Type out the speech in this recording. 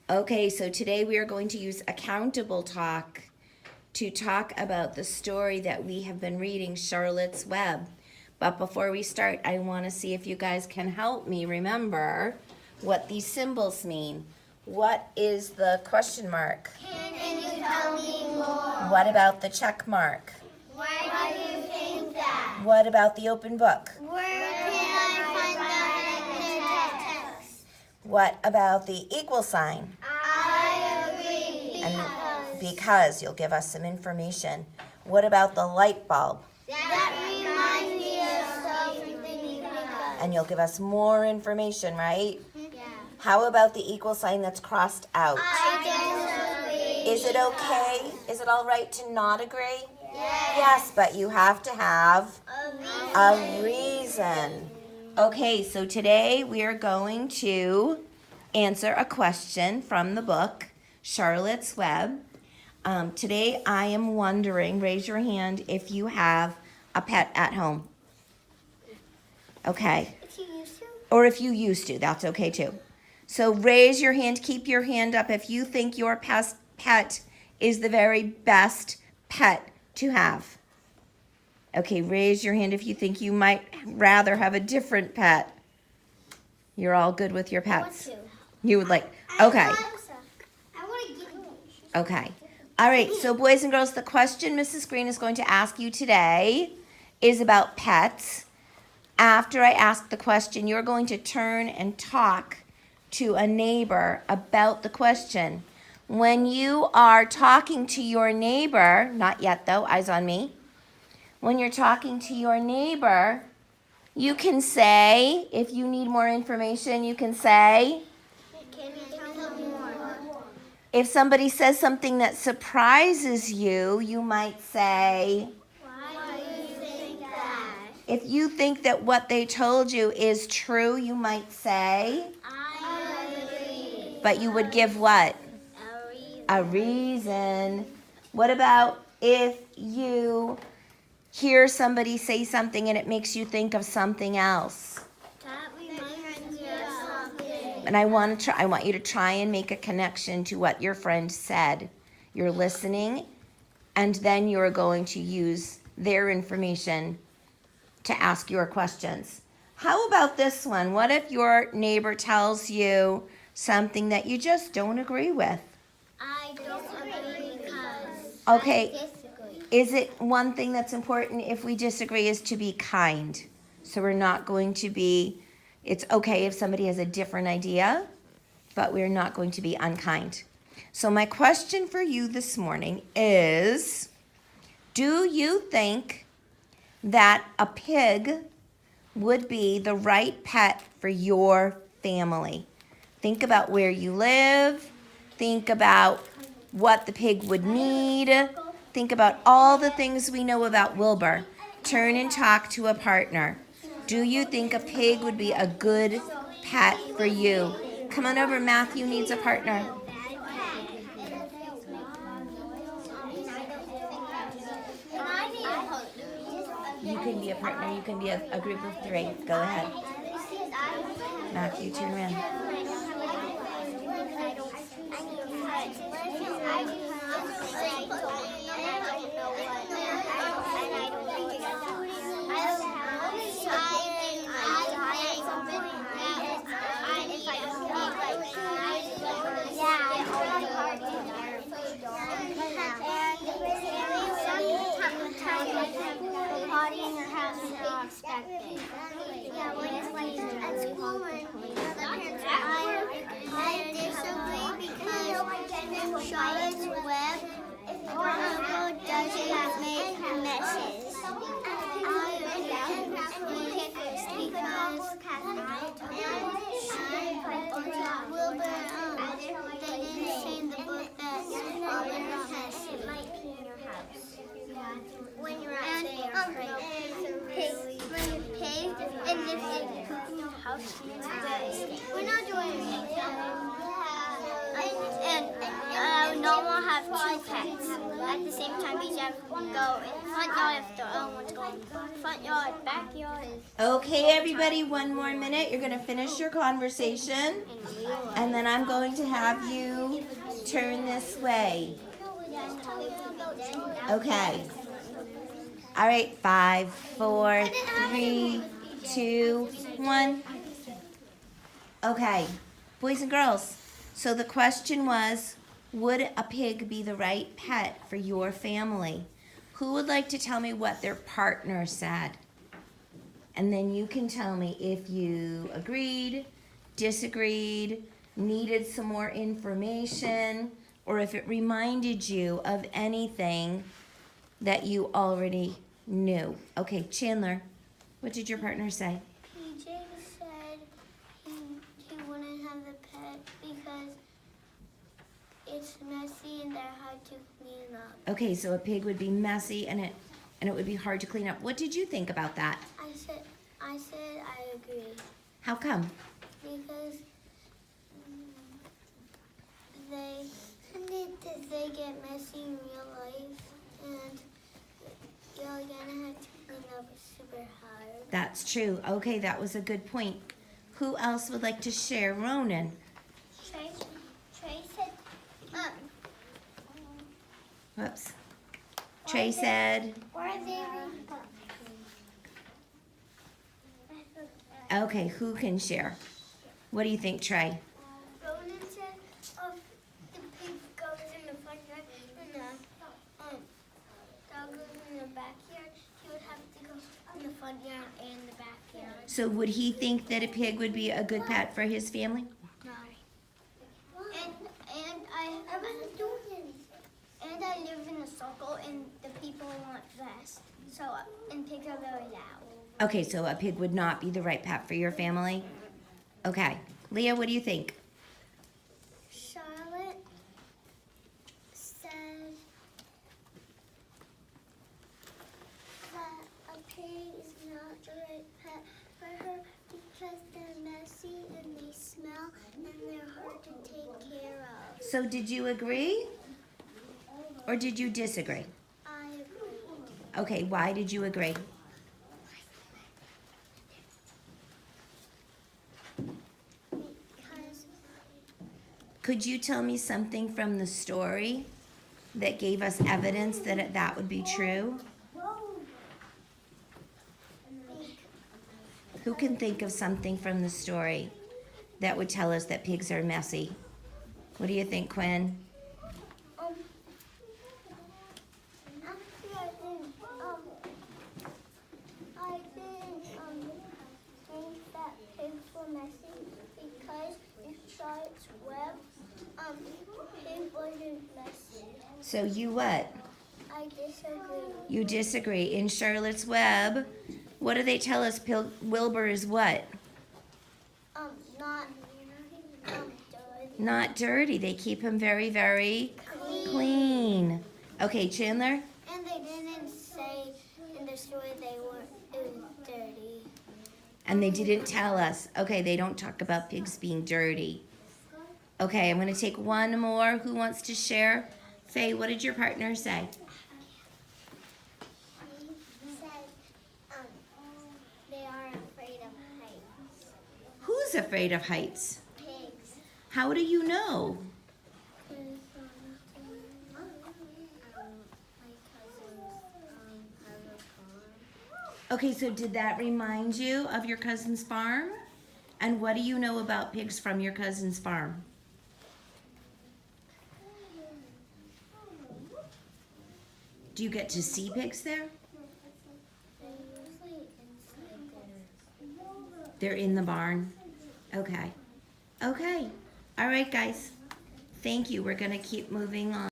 Okay, so today we are going to use Accountable Talk to talk about the story that we have been reading, Charlotte's Web. But before we start, I want to see if you guys can help me remember what these symbols mean. What is the question mark? Can you tell me more? What about the check mark? Why do you think that? What about the open book? Where can I find that in the text? What about the equal sign? I agree. Because you'll give us some information. What about the light bulb? That reminds me of something because. And you'll give us more information, right? Yeah. How about the equal sign that's crossed out? I disagree. Is it okay? Is it all right to not agree? Yes. Yes, but you have to have a reason. Okay, so today we are going to answer a question from the book, Charlotte's Web. Today I am wondering, raise your hand if you have a pet at home. Okay. If you used to. Or if you used to, that's okay too. So raise your hand, keep your hand up if you think your pet is the very best pet to have. Okay, raise your hand if you think you might rather have a different pet. You're all good with your pets? You would like, okay. I want to give you. Okay. All right, so boys and girls, the question Mrs. Green is going to ask you today is about pets. After I ask the question, you're going to turn and talk to a neighbor about the question. When you are talking to your neighbor, not yet though, eyes on me. When you're talking to your neighbor, you can say, if you need more information, you can say, Can you tell me more? if somebody says something that surprises you, you might say, Why do you think that? if you think that what they told you is true, you might say, I agree. but you would give what? A reason. What about if you hear somebody say something and it makes you think of something else? That reminds me of something. And I want you to try and make a connection to what your friend said. You're listening, and then you're going to use their information to ask your questions. How about this one? What if your neighbor tells you something that you just don't agree with? I disagree because. Okay. I disagree. Is it one thing that's important if we disagree is to be kind? So we're not going to be, it's okay if somebody has a different idea, but we're not going to be unkind. So my question for you this morning is, do you think that a pig would be the right pet for your family? Think about where you live. Think about what the pig would need. Think about all the things we know about Wilbur. Turn and talk to a partner. Do you think a pig would be a good pet for you? Come on over, Matthew needs a partner. You can be a partner, you can be a group of three. Go ahead. Matthew, turn around. Party in your house is not expected. Yeah, when it's like at school when I disagree because Charlotte's Web doesn't make messes. Because Wilbur they didn't say in the book that all the messes might be in your house. When you're out there, when you pay, and if you poop in your house, we're not doing anything. have two pets at the same time. Each have to go in the front yard if their own one's going front yard, backyard. Okay, everybody, one more minute. You're going to finish your conversation, and then I'm going to have you turn this way. Okay. All right, 5, 4, 3, 2, 1. Okay, boys and girls. So the question was, would a pig be the right pet for your family? Who would like to tell me what their partner said? And then you can tell me if you agreed, disagreed, needed some more information, or if it reminded you of anything that you already knew. Okay, Chandler, what did your partner say? PJ said he wouldn't have the pet because it's messy and they're hard to clean up. Okay, so a pig would be messy and it would be hard to clean up. What did you think about that? I said I agree How come? because they get messy in real life and you're gonna have to clean up super hard. That's true. Okay, that was a good point. Who else would like to share? Ronan. Trey said Whoops. Trey said, why they okay, who can share? What do you think, Trey? Ronan said the pig goes in the front yard and the dog goes in the backyard. He would have to go in the front yard and the backyard. So would he think that a pig would be a good pet for his family? No. And I live in a circle and the people want rest. So and pigs are very loud. Okay, so a pig would not be the right pet for your family? Okay. Leah, what do you think? Charlotte said that a pig is not the right pet for her because they're messy and they smell and they're hard to take care of. So did you agree? Or did you disagree? I agree. Okay, why did you agree? Because Could you tell me something from the story that gave us evidence that that would be true? Who can think of something from the story that would tell us that pigs are messy? What do you think, Quinn? I think that pigs were messy because in Charlotte's Web, pig wasn't messy. So you what? I disagree. You disagree. In Charlotte's Web, what do they tell us? Wilbur is what? Not dirty. Not dirty. They keep him very, very clean. Okay, Chandler? And they didn't say in the story it was dirty. And they didn't tell us. Okay, they don't talk about pigs being dirty. Okay, I'm going to take one more. Who wants to share? Faye, what did your partner say? He said they are afraid of heights. Who's afraid of heights? Pigs. How do you know? My cousins have a farm. Okay, so did that remind you of your cousin's farm? And what do you know about pigs from your cousin's farm? Do you get to see pigs there? They're usually inside there. They're in the barn? Okay. Okay. All right, guys. Thank you. We're going to keep moving on.